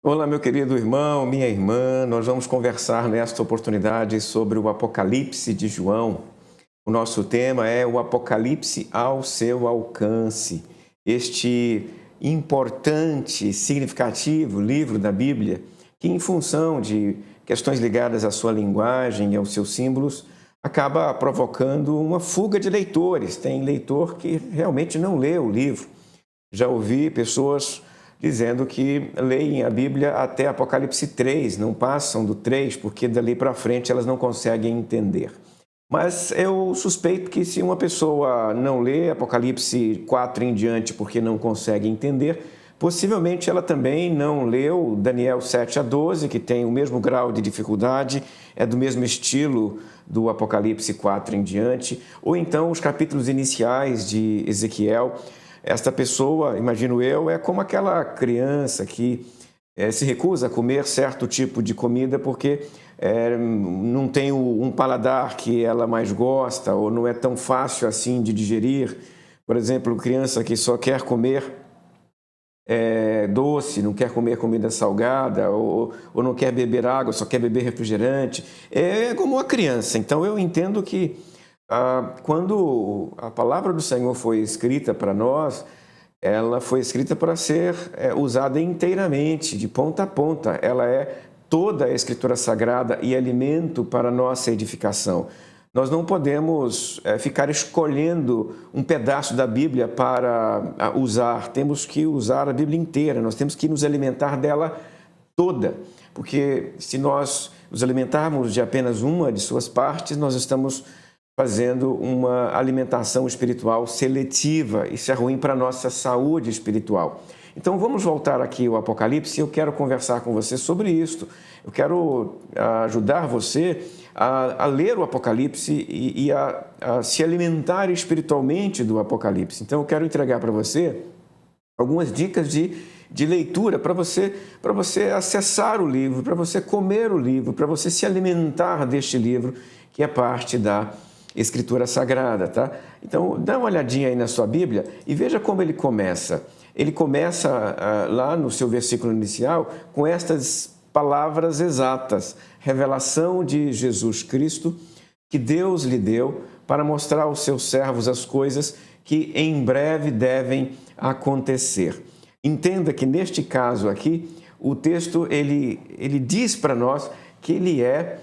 Olá, meu querido irmão, minha irmã. Nós vamos conversar nesta oportunidade sobre o Apocalipse de João. O nosso tema é o Apocalipse ao seu alcance. Este importante, significativo livro da Bíblia, que em função de questões ligadas à sua linguagem e aos seus símbolos, acaba provocando uma fuga de leitores. Tem leitor que realmente não lê o livro. Já ouvi pessoas dizendo que leem a Bíblia até Apocalipse 3, não passam do 3, porque dali para frente elas não conseguem entender. Mas eu suspeito que se uma pessoa não lê Apocalipse 4 em diante porque não consegue entender, possivelmente ela também não leu Daniel 7 a 12, que tem o mesmo grau de dificuldade, é do mesmo estilo do Apocalipse 4 em diante, ou então os capítulos iniciais de Ezequiel. Esta pessoa, imagino eu, é como aquela criança que se recusa a comer certo tipo de comida porque não tem um paladar que ela mais gosta ou não é tão fácil assim de digerir. Por exemplo, criança que só quer comer doce, não quer comer comida salgada ou não quer beber água, só quer beber refrigerante. É como uma criança. Então eu entendo que quando a palavra do Senhor foi escrita para nós, ela foi escrita para ser usada inteiramente, de ponta a ponta. Ela é toda a Escritura Sagrada e alimento para a nossa edificação. Nós não podemos ficar escolhendo um pedaço da Bíblia para usar. Temos que usar a Bíblia inteira, nós temos que nos alimentar dela toda, porque se nós nos alimentarmos de apenas uma de suas partes, nós estamos fazendo uma alimentação espiritual seletiva. Isso é ruim para a nossa saúde espiritual. Então vamos voltar aqui ao Apocalipse e eu quero conversar com você sobre isto. Eu quero ajudar você a ler o Apocalipse e a se alimentar espiritualmente do Apocalipse. Então eu quero entregar para você algumas dicas de leitura para você acessar o livro, para você comer o livro, para você se alimentar deste livro, que é parte da Escritura Sagrada, tá? Então, dá uma olhadinha aí na sua Bíblia e veja como ele começa. Ele começa lá no seu versículo inicial com estas palavras exatas: revelação de Jesus Cristo, que Deus lhe deu para mostrar aos seus servos as coisas que em breve devem acontecer. Entenda que neste caso aqui, o texto ele diz para nós que ele é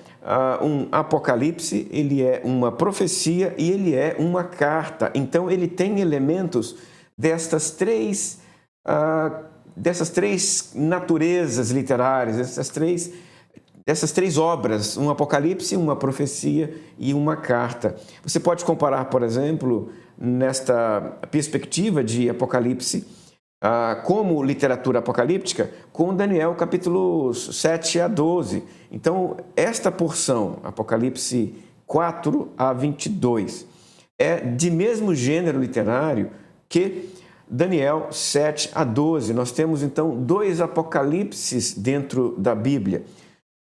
um apocalipse, ele é uma profecia e ele é uma carta. Então ele tem elementos dessas três naturezas literárias, dessas três obras: um apocalipse, uma profecia e uma carta. Você pode comparar, por exemplo, nesta perspectiva de Apocalipse, como literatura apocalíptica, com Daniel capítulos 7 a 12. Então, esta porção, Apocalipse 4 a 22, é de mesmo gênero literário que Daniel 7 a 12. Nós temos, então, dois apocalipses dentro da Bíblia.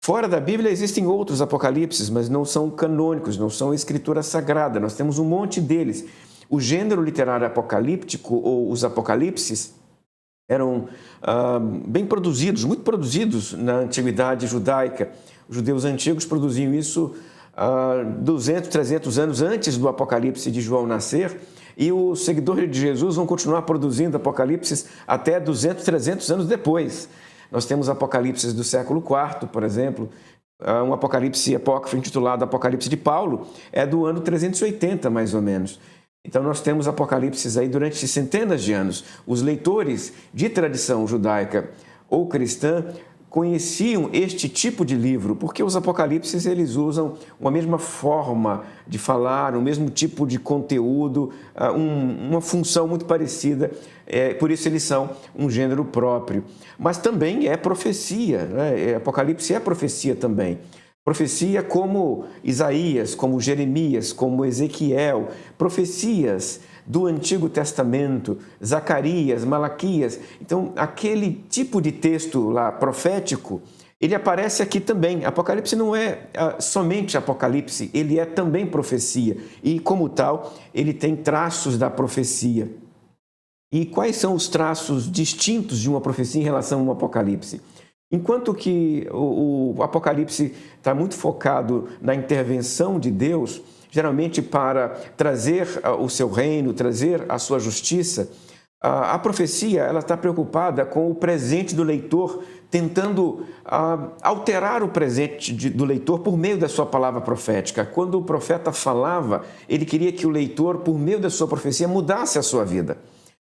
Fora da Bíblia existem outros apocalipses, mas não são canônicos, não são escritura sagrada. Nós temos um monte deles. O gênero literário apocalíptico, ou os apocalipses, eram bem produzidos, muito produzidos na antiguidade judaica. Os judeus antigos produziam isso 200, 300 anos antes do Apocalipse de João nascer, e os seguidores de Jesus vão continuar produzindo apocalipses até 200, 300 anos depois. Nós temos apocalipses do século IV, por exemplo, um apocalipse apócrifo intitulado Apocalipse de Paulo, é do ano 380, mais ou menos. Então nós temos apocalipses aí durante centenas de anos. Os leitores de tradição judaica ou cristã conheciam este tipo de livro, porque os apocalipses eles usam uma mesma forma de falar, o mesmo tipo de conteúdo, uma função muito parecida, por isso eles são um gênero próprio. Mas também é profecia, né? Apocalipse é profecia também. Profecia como Isaías, como Jeremias, como Ezequiel, profecias do Antigo Testamento, Zacarias, Malaquias. Então, aquele tipo de texto lá profético, ele aparece aqui também. Apocalipse não é somente Apocalipse, ele é também profecia. E, como tal, ele tem traços da profecia. E quais são os traços distintos de uma profecia em relação a um Apocalipse? Enquanto que o Apocalipse está muito focado na intervenção de Deus, geralmente para trazer o seu reino, trazer a sua justiça, a profecia ela está preocupada com o presente do leitor, tentando alterar o presente do leitor por meio da sua palavra profética. Quando o profeta falava, ele queria que o leitor, por meio da sua profecia, mudasse a sua vida.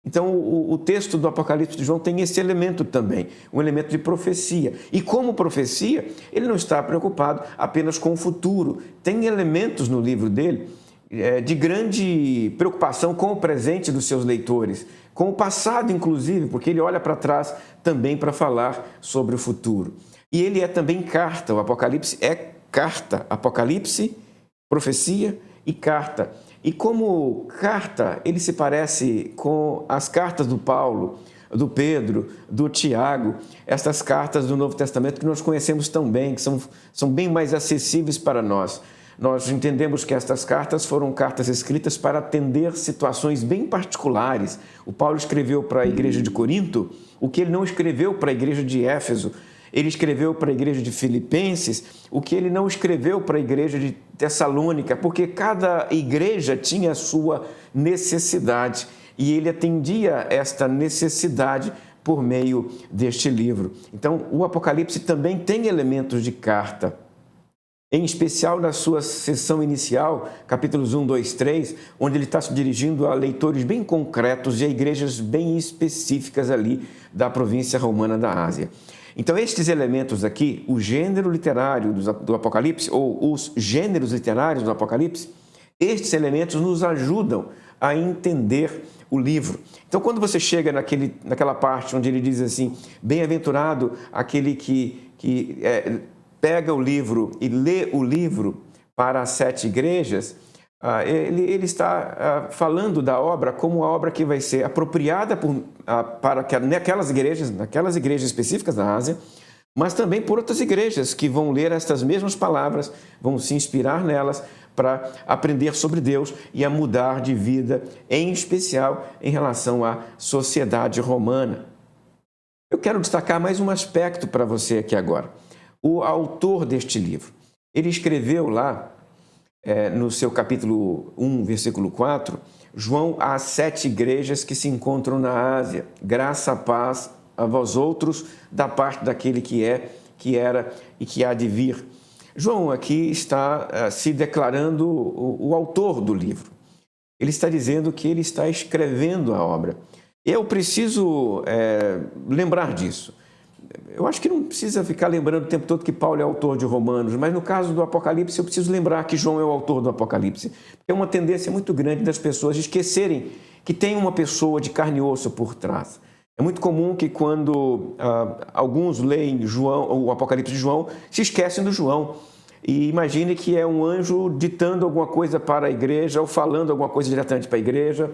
Então, o texto do Apocalipse de João tem esse elemento também, um elemento de profecia. E como profecia, ele não está preocupado apenas com o futuro. Tem elementos no livro dele de grande preocupação com o presente dos seus leitores, com o passado, inclusive, porque ele olha para trás também para falar sobre o futuro. E ele é também carta, o Apocalipse é carta. Apocalipse, profecia e carta. E como carta, ele se parece com as cartas do Paulo, do Pedro, do Tiago, essas cartas do Novo Testamento que nós conhecemos tão bem, que são bem mais acessíveis para nós. Nós entendemos que estas cartas foram cartas escritas para atender situações bem particulares. O Paulo escreveu para a igreja de Corinto o que ele não escreveu para a igreja de Éfeso. Ele escreveu para a igreja de Filipenses o que ele não escreveu para a igreja de Tessalônica, porque cada igreja tinha a sua necessidade e ele atendia esta necessidade por meio deste livro. Então, o Apocalipse também tem elementos de carta. Em especial na sua seção inicial, capítulos 1, 2, 3, onde ele está se dirigindo a leitores bem concretos e a igrejas bem específicas ali da província romana da Ásia. Então, estes elementos aqui, o gênero literário do Apocalipse, ou os gêneros literários do Apocalipse, estes elementos nos ajudam a entender o livro. Então, quando você chega naquela parte onde ele diz assim, bem-aventurado aquele que pega o livro e lê o livro para as 7 igrejas, ele está falando da obra como a obra que vai ser apropriada para naquelas igrejas específicas da Ásia, mas também por outras igrejas que vão ler estas mesmas palavras, vão se inspirar nelas para aprender sobre Deus e a mudar de vida, em especial em relação à sociedade romana. Eu quero destacar mais um aspecto para você aqui agora. O autor deste livro, ele escreveu lá, no seu capítulo 1, versículo 4, João às 7 igrejas que se encontram na Ásia. Graça, paz a vós outros, da parte daquele que é, que era e que há de vir. João aqui está se declarando o autor do livro. Ele está dizendo que ele está escrevendo a obra. Eu preciso lembrar disso. Eu acho que não precisa ficar lembrando o tempo todo que Paulo é autor de Romanos, mas no caso do Apocalipse eu preciso lembrar que João é o autor do Apocalipse. É uma tendência muito grande das pessoas esquecerem que tem uma pessoa de carne e osso por trás. É muito comum que quando alguns leem o Apocalipse de João, se esquecem do João e imaginem que é um anjo ditando alguma coisa para a igreja ou falando alguma coisa diretamente para a igreja,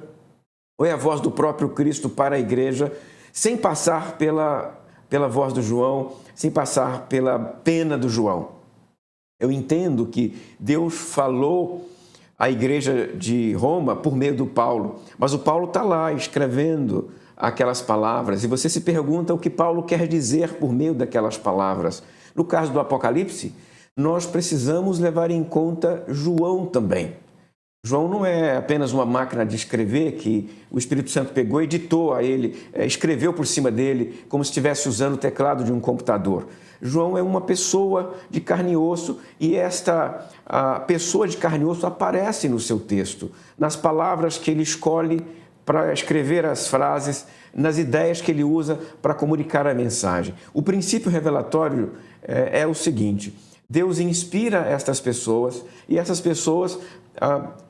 ou é a voz do próprio Cristo para a igreja, sem passar pela voz do João, sem passar pela pena do João. Eu entendo que Deus falou à igreja de Roma por meio do Paulo, mas o Paulo está lá escrevendo aquelas palavras e você se pergunta o que Paulo quer dizer por meio daquelas palavras. No caso do Apocalipse, nós precisamos levar em conta João também. João não é apenas uma máquina de escrever que o Espírito Santo pegou e ditou a ele, escreveu por cima dele como se estivesse usando o teclado de um computador. João é uma pessoa de carne e osso e esta pessoa de carne e osso aparece no seu texto, nas palavras que ele escolhe para escrever as frases, nas ideias que ele usa para comunicar a mensagem. O princípio revelatório é o seguinte: Deus inspira estas pessoas e essas pessoas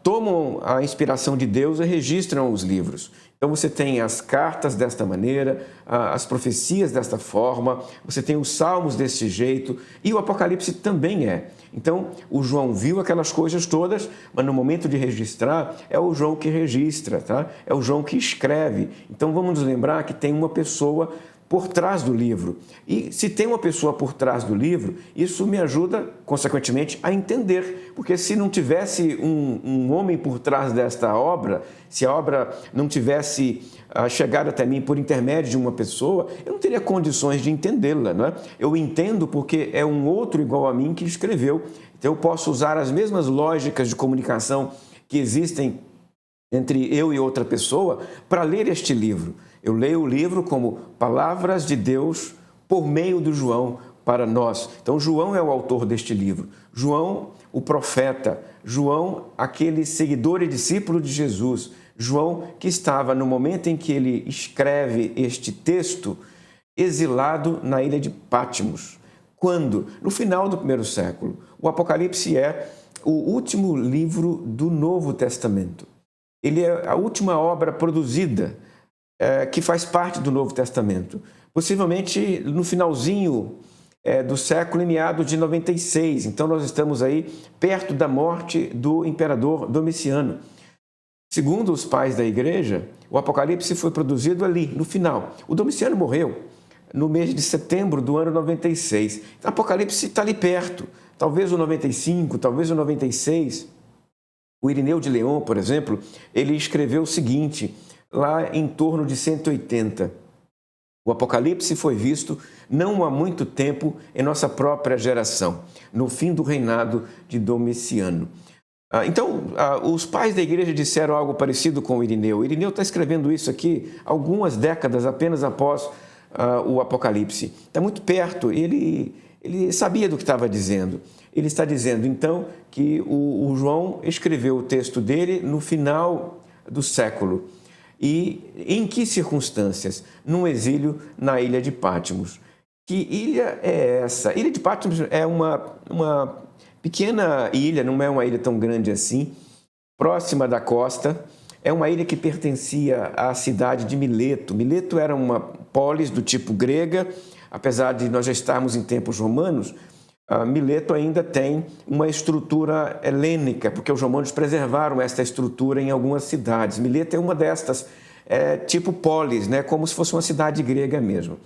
tomam a inspiração de Deus e registram os livros. Então você tem as cartas desta maneira, as profecias desta forma, você tem os salmos desse jeito e o Apocalipse também é. Então o João viu aquelas coisas todas, mas no momento de registrar é o João que registra, tá? É o João que escreve. Então vamos nos lembrar que tem uma pessoa por trás do livro. E se tem uma pessoa por trás do livro, isso me ajuda, consequentemente, a entender. Porque se não tivesse um homem por trás desta obra, se a obra não tivesse chegado até mim por intermédio de uma pessoa, eu não teria condições de entendê-la, não é? Eu entendo porque é um outro igual a mim que escreveu. Então eu posso usar as mesmas lógicas de comunicação que existem entre eu e outra pessoa para ler este livro. Eu leio o livro como palavras de Deus por meio do João para nós. Então, João é o autor deste livro. João, o profeta. João, aquele seguidor e discípulo de Jesus. João, que estava no momento em que ele escreve este texto, exilado na ilha de Patmos. Quando? No final do primeiro século. O Apocalipse é o último livro do Novo Testamento. Ele é a última obra produzida que faz parte do Novo Testamento. Possivelmente no finalzinho do século, em meados de 96. Então, nós estamos aí perto da morte do imperador Domiciano. Segundo os pais da igreja, o Apocalipse foi produzido ali, no final. O Domiciano morreu no mês de setembro do ano 96. O Apocalipse está ali perto. Talvez o 95, talvez o 96. O Irineu de León, por exemplo, ele escreveu o seguinte, lá em torno de 180. O Apocalipse foi visto não há muito tempo em nossa própria geração, no fim do reinado de Domiciano. Então, os pais da igreja disseram algo parecido com o Irineu. O Irineu está escrevendo isso aqui algumas décadas apenas após o Apocalipse. Está muito perto, ele sabia do que estava dizendo. Ele está dizendo, então, que o João escreveu o texto dele no final do século. E em que circunstâncias? Num exílio na ilha de Patmos. Que ilha é essa? A ilha de Patmos é uma pequena ilha, não é uma ilha tão grande assim, próxima da costa. É uma ilha que pertencia à cidade de Mileto. Mileto era uma polis do tipo grega, apesar de nós já estarmos em tempos romanos. Mileto ainda tem uma estrutura helênica, porque os romanos preservaram esta estrutura em algumas cidades. Mileto é uma destas, tipo polis, né? Como se fosse uma cidade grega mesmo.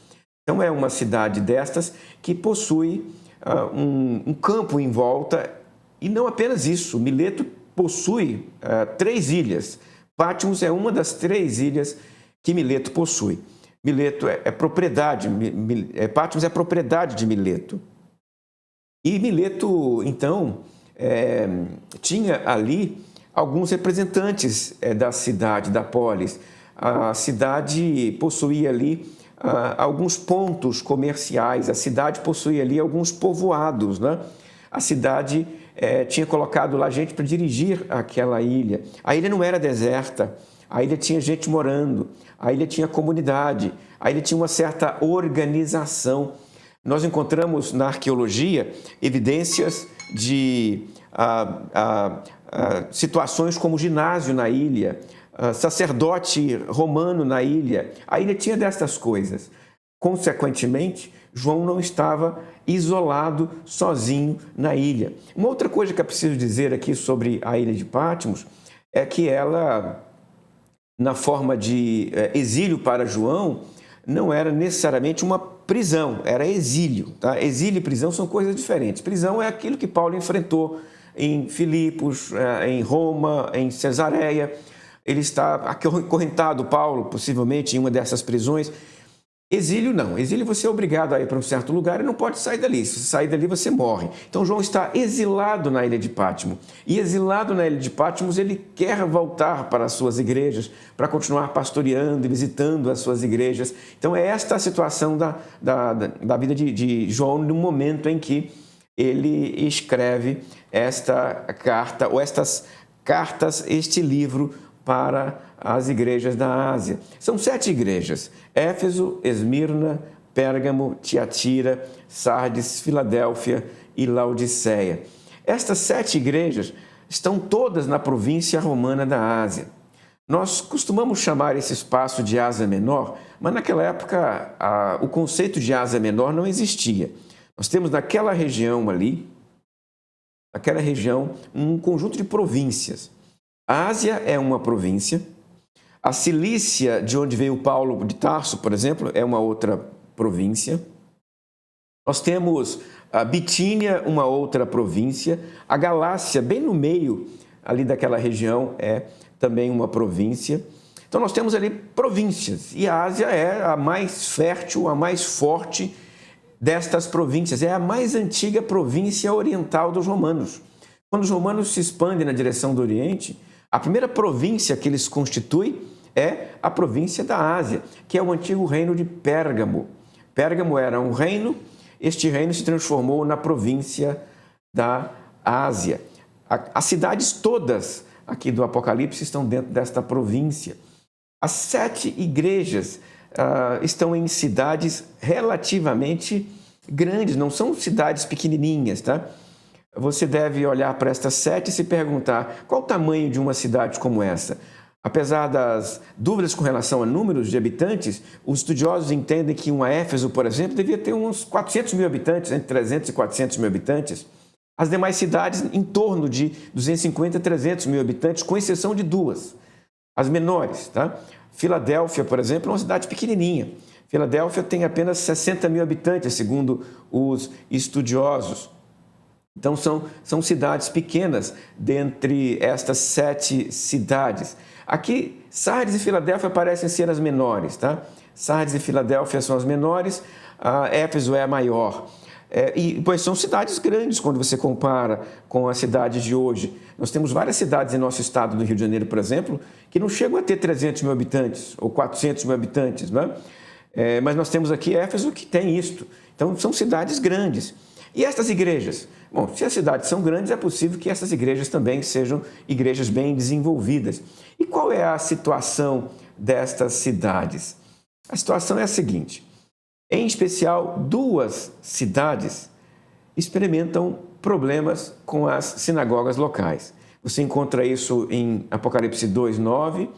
Então é uma cidade destas que possui um campo em volta, e não apenas isso, Mileto possui 3 ilhas. Patmos é uma das 3 ilhas que Mileto possui. Mileto é propriedade, Patmos é propriedade de Mileto. E Mileto, então, tinha ali alguns representantes da cidade, da polis. A cidade possuía ali alguns pontos comerciais, a cidade possuía ali alguns povoados, né? A cidade tinha colocado lá gente para dirigir aquela ilha. A ilha não era deserta, a ilha tinha gente morando, a ilha tinha comunidade, a ilha tinha uma certa organização. Nós encontramos na arqueologia evidências de situações como ginásio na ilha, sacerdote romano na ilha. A ilha tinha destas coisas. Consequentemente, João não estava isolado, sozinho na ilha. Uma outra coisa que é preciso dizer aqui sobre a ilha de Patmos é que ela, na forma de exílio para João, não era necessariamente uma prisão, era exílio. Tá? Exílio e prisão são coisas diferentes. Prisão é aquilo que Paulo enfrentou em Filipos, em Roma, em Cesareia. Ele está acorrentado, Paulo, possivelmente, em uma dessas prisões. Exílio não. Exílio você é obrigado a ir para um certo lugar e não pode sair dali. Se sair dali, você morre. Então, João está exilado na ilha de Patmos. E exilado na ilha de Patmos, ele quer voltar para as suas igrejas, para continuar pastoreando e visitando as suas igrejas. Então, é esta a situação da vida de João no momento em que ele escreve esta carta, ou estas cartas, este livro para as igrejas da Ásia. São 7 igrejas: Éfeso, Esmirna, Pérgamo, Tiatira, Sardes, Filadélfia e Laodiceia. Estas 7 igrejas estão todas na província romana da Ásia. Nós costumamos chamar esse espaço de Ásia Menor, mas naquela época o conceito de Ásia Menor não existia. Nós temos naquela região ali, um conjunto de províncias. A Ásia é uma província. A Cilícia, de onde veio Paulo de Tarso, por exemplo, é uma outra província. Nós temos a Bitínia, uma outra província. A Galácia, bem no meio ali daquela região, é também uma província. Então, nós temos ali províncias. E a Ásia é a mais fértil, a mais forte destas províncias. É a mais antiga província oriental dos romanos. Quando os romanos se expandem na direção do Oriente, a primeira província que eles constituem é a província da Ásia, que é o antigo reino de Pérgamo. Pérgamo era um reino, este reino se transformou na província da Ásia. As cidades todas aqui do Apocalipse estão dentro desta província. As 7 igrejas estão em cidades relativamente grandes, não são cidades pequenininhas, tá? Você deve olhar para estas 7 e se perguntar qual o tamanho de uma cidade como essa. Apesar das dúvidas com relação a números de habitantes, os estudiosos entendem que uma Éfeso, por exemplo, devia ter uns 400 mil habitantes, entre 300 e 400 mil habitantes. As demais cidades em torno de 250 a 300 mil habitantes, com exceção de 2, as menores, tá? Filadélfia, por exemplo, é uma cidade pequenininha. Filadélfia tem apenas 60 mil habitantes, segundo os estudiosos. Então, são cidades pequenas dentre estas 7 cidades. Aqui, Sardes e Filadélfia parecem ser as menores, tá? Sardes e Filadélfia são as menores, Éfeso é a maior. Pois são cidades grandes quando você compara com as cidades de hoje. Nós temos várias cidades em nosso estado do Rio de Janeiro, por exemplo, que não chegam a ter 300 mil habitantes ou 400 mil habitantes, né? Mas nós temos aqui Éfeso que tem isto. Então, são cidades grandes. E estas igrejas? Bom, se as cidades são grandes, é possível que essas igrejas também sejam igrejas bem desenvolvidas. E qual é a situação destas cidades? A situação é a seguinte: em especial, 2 cidades experimentam problemas com as sinagogas locais. Você encontra isso em Apocalipse 2:9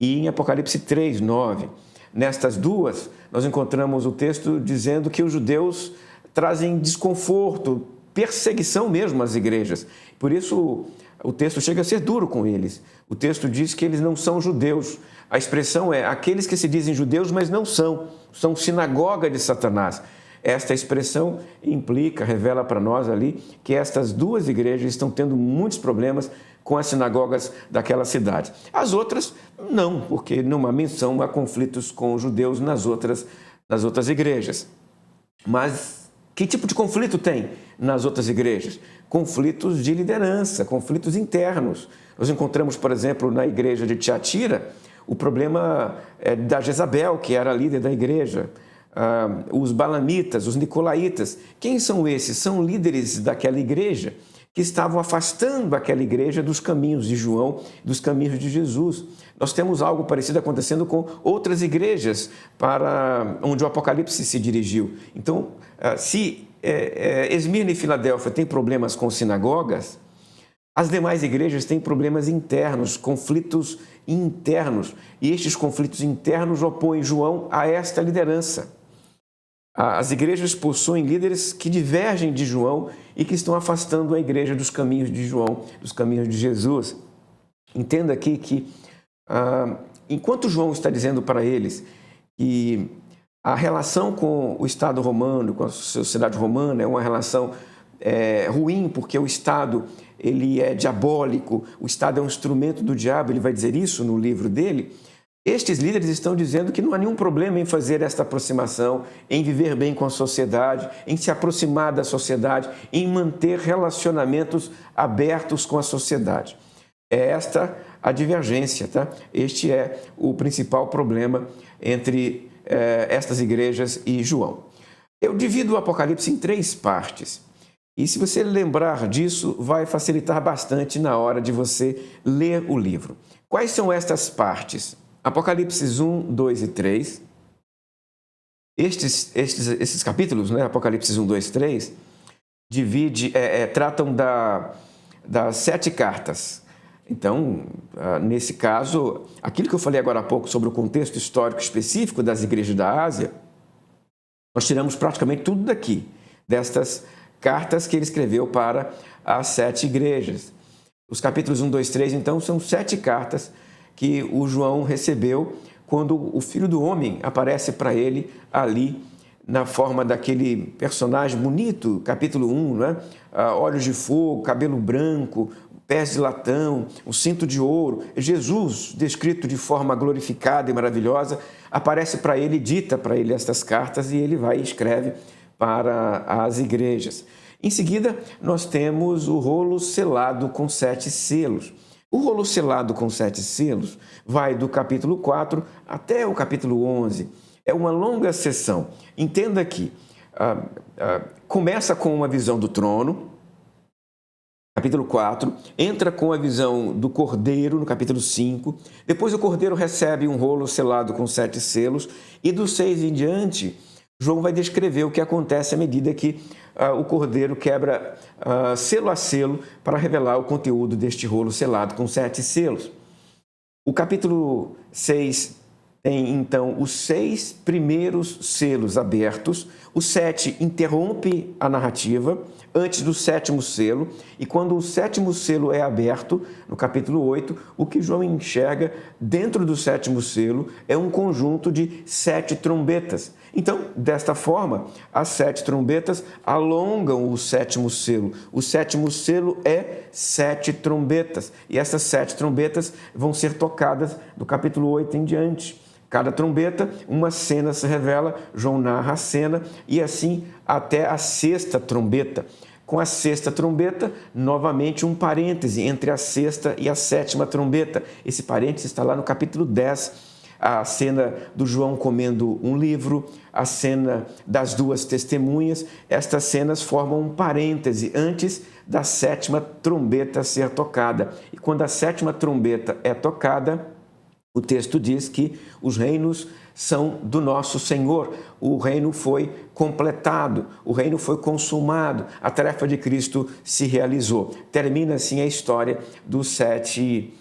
e em Apocalipse 3:9. Nestas 2, nós encontramos o texto dizendo que os judeus trazem desconforto, perseguição mesmo às igrejas. Por isso, o texto chega a ser duro com eles. O texto diz que eles não são judeus. A expressão é aqueles que se dizem judeus, mas não são. São sinagoga de Satanás. Esta expressão implica, revela para nós ali, que estas 2 igrejas estão tendo muitos problemas com as sinagogas daquela cidade. As outras, não, porque não há menção a conflitos com os judeus nas outras igrejas. Mas que tipo de conflito tem nas outras igrejas? Conflitos de liderança, conflitos internos. Nós encontramos, por exemplo, na igreja de Tiatira, o problema da Jezabel, que era a líder da igreja, os balamitas, os nicolaítas. Quem são esses? São líderes daquela igreja que estavam afastando aquela igreja dos caminhos de João, dos caminhos de Jesus. Nós temos algo parecido acontecendo com outras igrejas para onde o Apocalipse se dirigiu. Então, se Esmirna e Filadélfia têm problemas com sinagogas, as demais igrejas têm problemas internos, conflitos internos. E estes conflitos internos opõem João a esta liderança. As igrejas possuem líderes que divergem de João e que estão afastando a igreja dos caminhos de João, dos caminhos de Jesus. Entenda aqui que, enquanto João está dizendo para eles que a relação com o Estado romano, com a sociedade romana, é uma relação ruim, porque o Estado ele é diabólico, o Estado é um instrumento do diabo, ele vai dizer isso no livro dele. Estes líderes estão dizendo que não há nenhum problema em fazer esta aproximação, em viver bem com a sociedade, em se aproximar da sociedade, em manter relacionamentos abertos com a sociedade. É esta a divergência, tá? Este é o principal problema entre estas igrejas e João. Eu divido o Apocalipse em 3 partes. E se você lembrar disso, vai facilitar bastante na hora de você ler o livro. Quais são estas partes? Apocalipse 1, 2 e 3. Esses capítulos, né? Apocalipse 1, 2, 3, tratam das 7 cartas. Então, nesse caso, aquilo que eu falei agora há pouco sobre o contexto histórico específico das igrejas da Ásia, nós tiramos praticamente tudo daqui, destas cartas que ele escreveu para as 7 igrejas. Os capítulos 1, 2, 3, então, são 7 cartas que o João recebeu quando o Filho do Homem aparece para ele ali na forma daquele personagem bonito, capítulo 1, né? Olhos de fogo, cabelo branco, pés de latão, um cinto de ouro. Jesus, descrito de forma glorificada e maravilhosa, aparece para ele, dita para ele estas cartas e ele vai e escreve para as igrejas. Em seguida, nós temos o rolo selado com 7 selos. O rolo selado com 7 selos vai do capítulo 4 até o capítulo 11. É uma longa sessão. Entenda que começa com uma visão do trono, capítulo 4, entra com a visão do Cordeiro, no capítulo 5. Depois o Cordeiro recebe um rolo selado com 7 selos. E do 6 em diante, João vai descrever o que acontece à medida que o Cordeiro quebra selo a selo para revelar o conteúdo deste rolo selado com 7 selos. O capítulo 6 tem, então, os 6 primeiros selos abertos. O 7 interrompe a narrativa antes do 7º selo. E quando o 7º selo é aberto, no capítulo 8, o que João enxerga dentro do 7º selo é um conjunto de 7 trombetas. Então, desta forma, as 7 trombetas alongam o 7º selo. O 7º selo é 7 trombetas. E essas 7 trombetas vão ser tocadas do capítulo 8 em diante. Cada trombeta, uma cena se revela, João narra a cena, e assim até a 6ª trombeta. Com a 6ª trombeta, novamente um parêntese entre a 6ª e a 7ª trombeta. Esse parêntese está lá no capítulo 10, a cena do João comendo um livro, a cena das 2 testemunhas. Estas cenas formam um parêntese antes da 7ª trombeta ser tocada. E quando a 7ª trombeta é tocada, o texto diz que os reinos são do nosso Senhor. O reino foi completado, o reino foi consumado, a tarefa de Cristo se realizou. Termina assim a história dos 7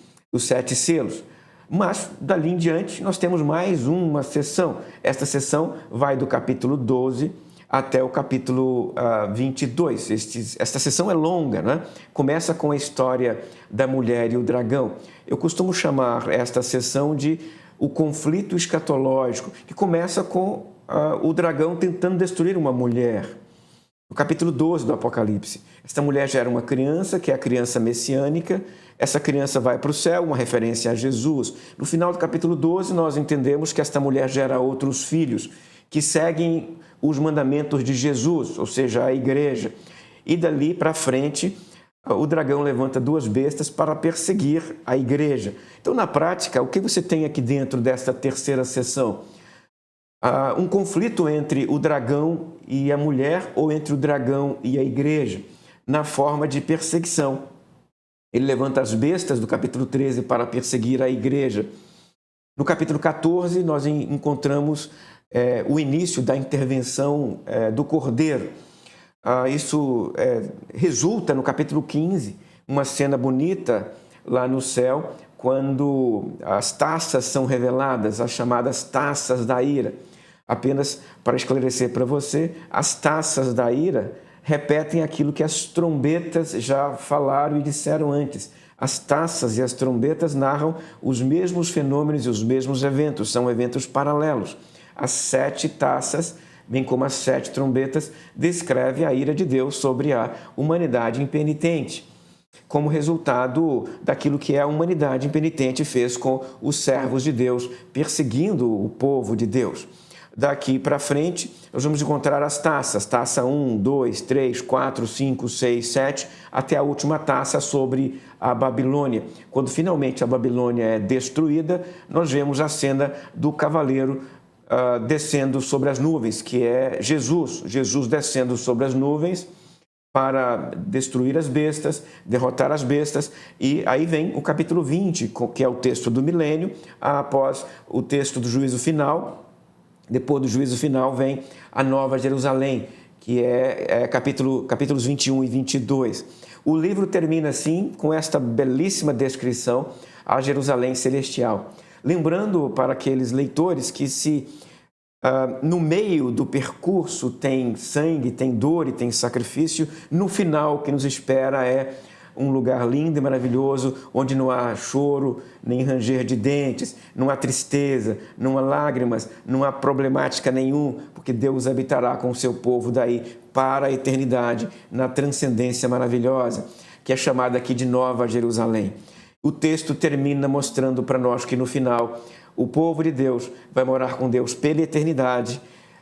selos. Mas, dali em diante, nós temos mais uma sessão. Esta sessão vai do capítulo 12 até o capítulo 22. Esta sessão é longa, né? Começa com a história da mulher e o dragão. Eu costumo chamar esta sessão de o conflito escatológico, que começa com o dragão tentando destruir uma mulher. No capítulo 12 do Apocalipse, esta mulher já era uma criança, que é a criança messiânica. Essa criança vai para o céu, uma referência a Jesus. No final do capítulo 12, nós entendemos que esta mulher gera outros filhos, que seguem os mandamentos de Jesus, ou seja, a igreja. E dali para frente, o dragão levanta 2 bestas para perseguir a igreja. Então, na prática, o que você tem aqui dentro desta terceira sessão? Um conflito entre o dragão e a mulher, ou entre o dragão e a igreja, na forma de perseguição. Ele levanta as bestas do capítulo 13 para perseguir a igreja. No capítulo 14, nós encontramos o início da intervenção do Cordeiro. Isso resulta no capítulo 15, uma cena bonita lá no céu, quando as taças são reveladas, as chamadas taças da ira. Apenas para esclarecer para você, as taças da ira repetem aquilo que as trombetas já falaram e disseram antes. As taças e as trombetas narram os mesmos fenômenos e os mesmos eventos, são eventos paralelos. As 7 taças, bem como as 7 trombetas, descreve a ira de Deus sobre a humanidade impenitente, como resultado daquilo que a humanidade impenitente fez com os servos de Deus, perseguindo o povo de Deus. Daqui para frente, nós vamos encontrar as taças, taça 1, 2, 3, 4, 5, 6, 7, até a última taça sobre a Babilônia. Quando finalmente a Babilônia é destruída, nós vemos a cena do cavaleiro descendo sobre as nuvens, que é Jesus. Jesus descendo sobre as nuvens para destruir as bestas, derrotar as bestas. E aí vem o capítulo 20, que é o texto do milênio, após o texto do juízo final. Depois do juízo final vem a Nova Jerusalém, que é capítulos 21 e 22. O livro termina assim, com esta belíssima descrição, a Jerusalém celestial. Lembrando para aqueles leitores que se no meio do percurso tem sangue, tem dor e tem sacrifício, no final o que nos espera é um lugar lindo e maravilhoso, onde não há choro, nem ranger de dentes, não há tristeza, não há lágrimas, não há problemática nenhuma, porque Deus habitará com o seu povo daí para a eternidade, na transcendência maravilhosa, que é chamada aqui de Nova Jerusalém. O texto termina mostrando para nós que no final o povo de Deus vai morar com Deus pela eternidade,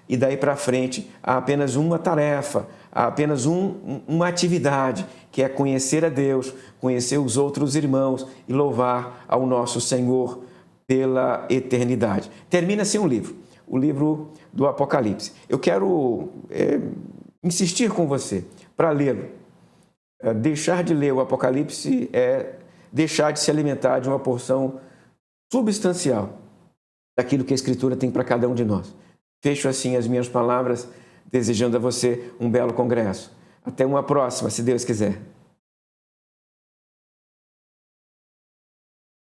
e daí para frente há apenas uma tarefa, há apenas uma atividade, que é conhecer a Deus, conhecer os outros irmãos e louvar ao nosso Senhor pela eternidade. Termina assim o livro do Apocalipse. Eu quero insistir com você para lê-lo. Deixar de ler o Apocalipse é deixar de se alimentar de uma porção substancial daquilo que a Escritura tem para cada um de nós. Fecho assim as minhas palavras, desejando a você um belo congresso. Até uma próxima, se Deus quiser.